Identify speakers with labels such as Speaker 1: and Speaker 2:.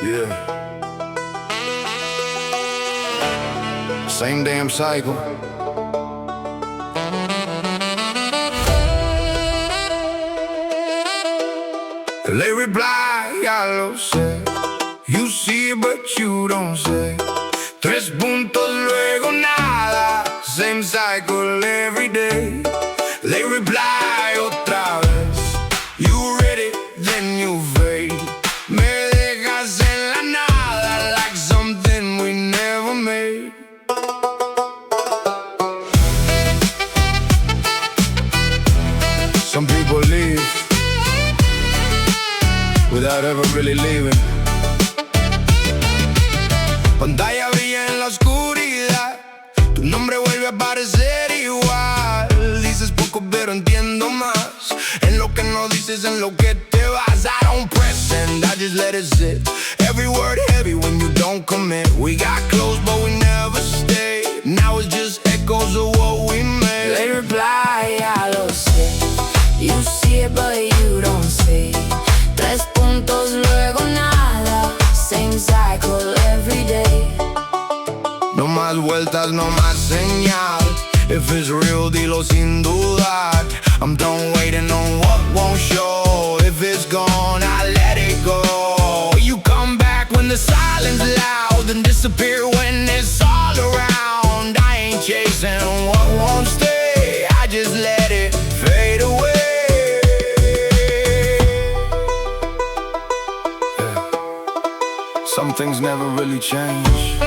Speaker 1: Yeah. Same damn cycle. They reply, ya lo sé. You see it but you don't say. 3 puntos luego nada. Same cycle every day. They reply otra vez. You read it, then you fade. Me dejas en la nada like something we never made. Some people leave without ever really leaving. Pantalla brilla en la oscuridad. Tu nombre vuelve a aparecer igual. Dices poco pero entiendo más. En lo que no dices, en lo que te vas. I don't press send, I just let it sit. Every word heavy when you don't commit. We got close but we never stayed. Now it's just echoes of what we made.
Speaker 2: They reply, ya lo sé. You see it but you don't say. 3 puntos luego nada. Same cycle every day.
Speaker 1: No más vueltas, no más señal. If it's real, dilo sin dudar. I'm done waiting on what won't show. If it's gone, I let it go. You come back when the silence loud, and disappear when it's all around. I ain't chasing what won't stay. I just let it fade away. Yeah. Some things never really change.